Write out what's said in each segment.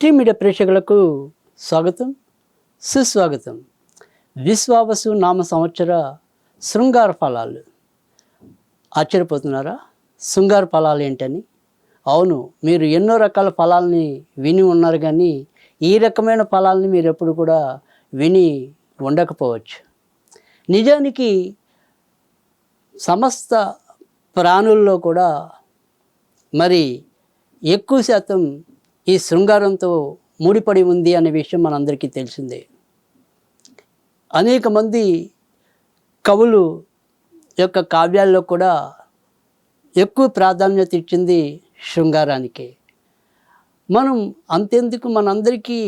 ST media ప్రేక్షకులకు స్వాగతం, సుస్వాగతం. విశ్వావసు నామ సంవత్సర శృంగార ఫలాలు. ఆశ్చర్యపోతున్నారా? శృంగార ఫలాలు ఏంటని? అవును, మీరు ఎన్నో రకాల ఫలాల్ని విని ఉన్నారు, కానీ ఈ రకమైన ఫలాల్ని మీరు ఎప్పుడు కూడా విని ఉండకపోవచ్చు. నిజానికి సమస్త ప్రాణుల్లో కూడా మరి ఎక్కువ శాతం ఈ శృంగారంతో ముడిపడి ఉంది అనే విషయం మనందరికీ తెలిసిందే. అనేక మంది కవులు యొక్క కావ్యాల్లో కూడా ఎక్కువ ప్రాధాన్యత ఇచ్చింది శృంగారానికే. మనం అంతెందుకు, మనందరికీ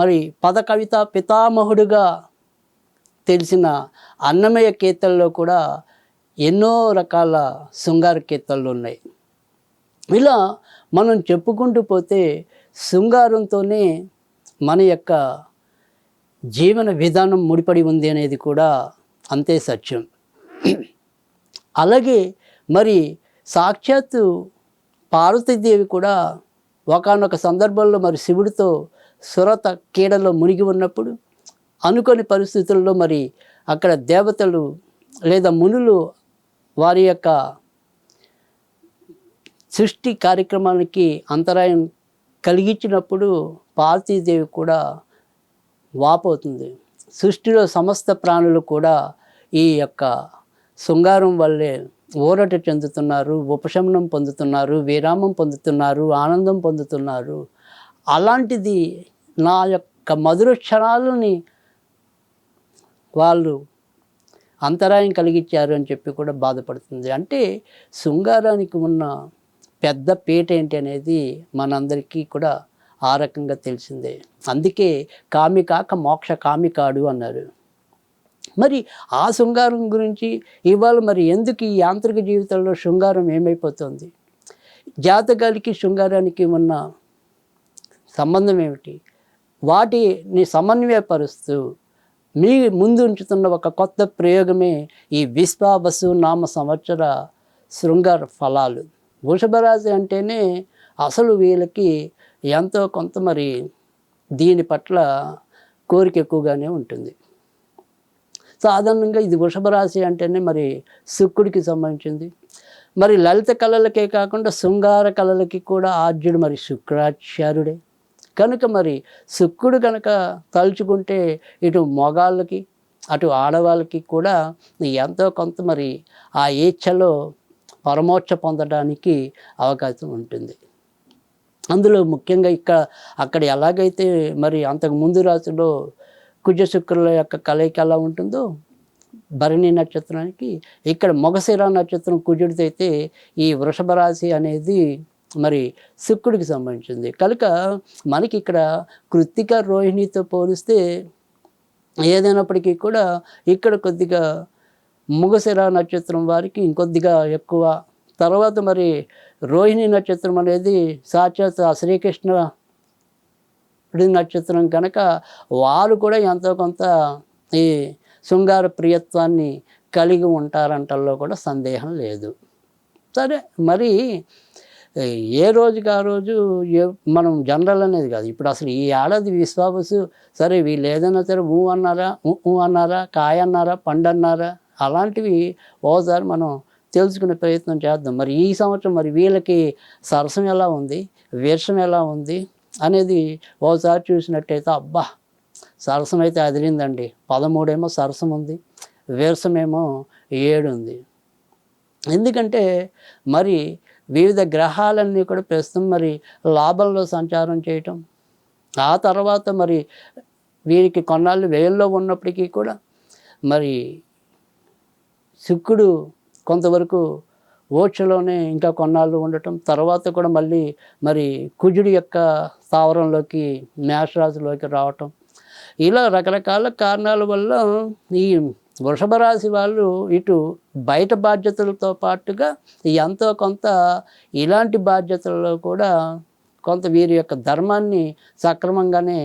మరి పద కవిత పితామహుడుగా తెలిసిన అన్నమయ్య కీర్తనలో కూడా ఎన్నో రకాల శృంగార కీర్తనలు ఉన్నాయి. ఇలా మనం చెప్పుకుంటూ పోతే శృంగారంతోనే మన యొక్క జీవన విధానం ముడిపడి ఉంది అనేది కూడా అంతే సత్యం. అలాగే మరి సాక్షాత్తు పార్వతీదేవి కూడా ఒకానొక సందర్భంలో మరి శివుడితో సురత కీడలో మునిగి ఉన్నప్పుడు అనుకోని పరిస్థితుల్లో మరి అక్కడ దేవతలు లేదా మునులు వారి యొక్క సృష్టి కార్యక్రమానికి అంతరాయం కలిగించినప్పుడు పార్వతీదేవి కూడా వాపోతుంది. సృష్టిలో సమస్త ప్రాణులు కూడా ఈ యొక్క శృంగారం వల్లే ఊరట చెందుతున్నారు, ఉపశమనం పొందుతున్నారు, విరామం పొందుతున్నారు, ఆనందం పొందుతున్నారు. అలాంటిది నా యొక్క మధుర క్షణాలని వాళ్ళు అంతరాయం కలిగించారు అని చెప్పి కూడా బాధపడుతుంది. అంటే శృంగారానికి ఉన్న పెద్ద పీట ఏంటి అనేది మనందరికీ కూడా ఆ రకంగా తెలిసిందే. అందుకే కామి కాక మోక్ష కామి కాడు అన్నారు. మరి ఆ శృంగారం గురించి ఇవాళ మరి ఎందుకు ఈ యాంత్రిక జీవితంలో శృంగారం ఏమైపోతుంది? జాతకాలకి శృంగారానికి ఉన్న సంబంధం ఏమిటి? వాటిని సమన్వయపరుస్తూ మీ ముందు ఉంచుతున్న ఒక కొత్త ప్రయోగమే ఈ విశ్వావసు నామ సంవత్సర శృంగార ఫలాలు. వృషభరాశి అంటేనే అసలు వీళ్ళకి ఎంతో కొంత మరి దీని పట్ల కోరిక ఎక్కువగానే ఉంటుంది. సాధారణంగా ఇది వృషభరాశి అంటేనే మరి శుక్రుడికి సంబంధించింది. మరి లలిత కళలకే కాకుండా శృంగార కళలకి కూడా ఆద్యుడు మరి శుక్రాచార్యుడే కనుక మరి శుక్రుడు కనుక తలుచుకుంటే ఇటు మగాళ్ళకి అటు ఆడవాళ్ళకి కూడా ఎంతో కొంత మరి ఆ ఈచ్ఛలో పరమోక్ష పొందడానికి అవకాశం ఉంటుంది. అందులో ముఖ్యంగా అక్కడ ఎలాగైతే మరి అంతకు ముందు రాశిలో కుజ శుక్రుల యొక్క కలయిక ఎలా ఉంటుందో భరణి నక్షత్రానికి, ఇక్కడ మొగశిర నక్షత్రం కుజుడితో అయితే ఈ వృషభ రాశి అనేది మరి శుక్రుడికి సంబంధించింది. కనుక మనకి ఇక్కడ కృత్తిక రోహిణితో పోలిస్తే ఏదైనప్పటికీ కూడా ఇక్కడ కొద్దిగా మృగశిర నక్షత్రం వారికి ఇంకొద్దిగా ఎక్కువ. తర్వాత మరి రోహిణి నక్షత్రం అనేది సాక్షాత్ శ్రీకృష్ణుడి నక్షత్రం కనుక వారు కూడా ఎంతో కొంత ఈ శృంగార ప్రియత్వాన్ని కలిగి ఉంటారంటల్లో కూడా సందేహం లేదు. సరే, మరి ఏ రోజుకి ఆ రోజు మనం జనరల్ అనేది కాదు. ఇప్పుడు అసలు ఈ ఏడాది విశ్వావసు సరే వీళ్ళు ఏదైనా సరే ఊ అన్నారా, కాయ అన్నారా, పండు అన్నారా, అలాంటివి ఓసారి మనం తెలుసుకునే ప్రయత్నం చేద్దాం. మరి ఈ సంవత్సరం మరి వీళ్ళకి సరసం ఎలా ఉంది, వీర్షం ఎలా ఉంది అనేది ఓసారి చూసినట్టయితే అబ్బా సరసం అయితే అదిరిందండి. 13 ఏమో సరసం ఉంది, వీర్షమేమో 7 ఉంది. ఎందుకంటే మరి వివిధ గ్రహాలన్నీ కూడా ప్రస్తుతం మరి లాభంలో సంచారం చేయటం, ఆ తర్వాత మరి వీరికి కొన్నాళ్ళు వ్యయంలో ఉన్నప్పటికీ కూడా మరి శుక్రుడు కొంతవరకు ఓక్షలోనే ఇంకా కొన్నాళ్ళు ఉండటం, తర్వాత కూడా మళ్ళీ మరి కుజుడి యొక్క స్థావరంలోకి మేషరాశిలోకి రావటం, ఇలా రకరకాల కారణాల వల్ల ఈ వృషభ రాశి వాళ్ళు ఇటు బయట బాధ్యతలతో పాటుగా ఎంతో కొంత ఇలాంటి బాధ్యతలలో కూడా కొంత వీరి యొక్క ధర్మాన్ని సక్రమంగానే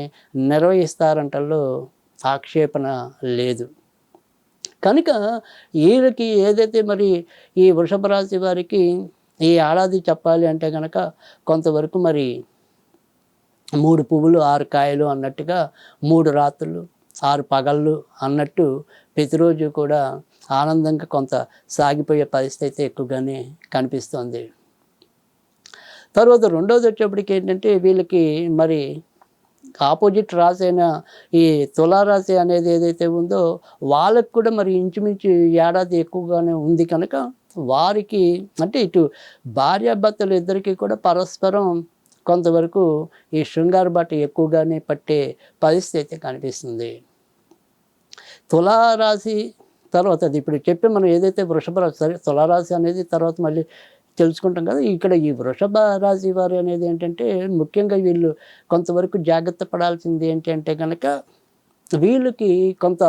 నిర్వహిస్తారంటల్లో ఆక్షేపణ లేదు. కనుక వీళ్ళకి ఏదైతే మరి ఈ వృషభ రాశి వారికి ఈ ఏడాది చెప్పాలి అంటే కనుక కొంతవరకు మరి 3 పువ్వులు 6 కాయలు అన్నట్టుగా 3 రాత్రులు 6 పగళ్ళు అన్నట్టు ప్రతిరోజు కూడా ఆనందంగా కొంత సాగిపోయే పరిస్థితి అయితే ఎక్కువగానే కనిపిస్తోంది. తర్వాత రెండోది వచ్చేప్పటికి ఏంటంటే వీళ్ళకి మరి ఆపోజిట్ రాశి అయిన ఈ తులారాశి అనేది ఏదైతే ఉందో వాళ్ళకి కూడా మరి ఇంచుమించు ఏడాది ఎక్కువగానే ఉంది కనుక వారికి అంటే ఇటు భార్యాభర్తలు ఇద్దరికీ కూడా పరస్పరం కొంతవరకు ఈ శృంగార బాట ఎక్కువగానే పట్టే పరిస్థితి అయితే కనిపిస్తుంది. తులారాశి తర్వాత అది ఇప్పుడు చెప్పి మనం ఏదైతే వృషభ రాశి, సరే తులారాశి అనేది తర్వాత మళ్ళీ తెలుసుకుంటాం కదా. ఇక్కడ ఈ వృషభ రాశి వారు అనేది ఏంటంటే ముఖ్యంగా వీళ్ళు కొంతవరకు జాగ్రత్త పడాల్సింది ఏంటి అంటే కనుక వీళ్ళకి కొంత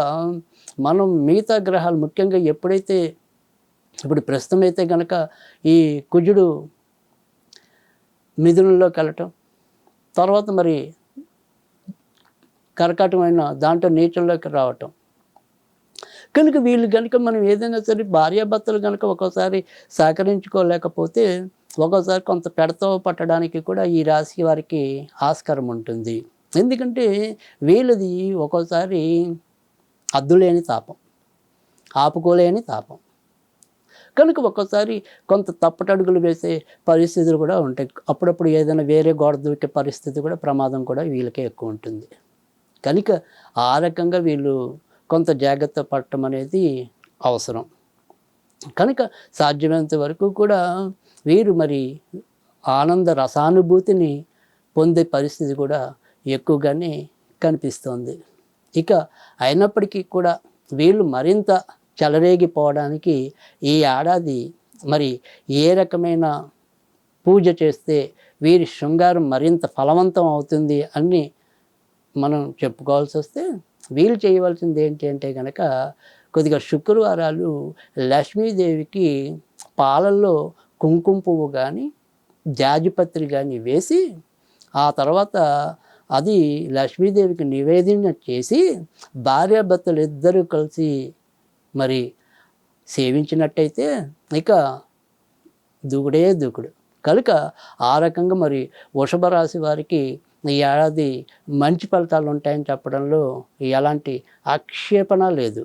మనం మిగతా గ్రహాలు ముఖ్యంగా ఎప్పుడైతే ఇప్పుడు ప్రస్తుతం అయితే కనుక ఈ కుజుడు మిథునంలోకి వెళ్ళటం, తర్వాత మరి కర్కాటకమైన దాంట్లో నీచంలోకి రావటం, కనుక వీళ్ళు కనుక మనం ఏదైనా సరే భార్యాభర్తలు కనుక ఒక్కోసారి సహకరించుకోలేకపోతే ఒక్కోసారి కొంత పెడతో పట్టడానికి కూడా ఈ రాశి వారికి ఆస్కారం ఉంటుంది. ఎందుకంటే వీళ్ళది ఒక్కోసారి అద్దులేని తాపం, ఆపుకోలేని తాపం, కనుక ఒక్కోసారి కొంత తప్పటడుగులు వేసే పరిస్థితులు కూడా ఉంటాయి. అప్పుడప్పుడు ఏదైనా వేరే గోడ దూకే పరిస్థితి కూడా ప్రమాదం కూడా వీళ్ళకే ఎక్కువ ఉంటుంది. కనుక ఆ రకంగా వీళ్ళు కొంత జాగ్రత్త పడటం అనేది అవసరం. కనుక సాధ్యమైనంత వరకు కూడా వీరు మరి ఆనంద రసానుభూతిని పొందే పరిస్థితి కూడా ఎక్కువగానే కనిపిస్తోంది. ఇక అయినప్పటికీ కూడా వీళ్ళు మరింత చెలరేగిపోవడానికి ఈ ఏడాది మరి ఏ రకమైన పూజ చేస్తే వీరి శృంగారం మరింత ఫలవంతం అవుతుంది అని మనం చెప్పుకోవాల్సి వస్తే వీళ్ళు చేయవలసింది ఏంటి అంటే కనుక కొద్దిగా శుక్రవారాలు లక్ష్మీదేవికి పాలల్లో కుంకుమ పువ్వు కానీ జాజిపత్రి కానీ వేసి ఆ తర్వాత అది లక్ష్మీదేవికి నివేదన చేసి భార్యాభర్తలు ఇద్దరూ కలిసి మరి సేవించినట్టయితే ఇక దూకుడే దూకుడు. కనుక ఆ రకంగా మరి వృషభ రాశి వారికి ఈ ఏడాది మంచి ఫలితాలు ఉంటాయని చెప్పడంలో ఎలాంటి ఆక్షేపణ లేదు.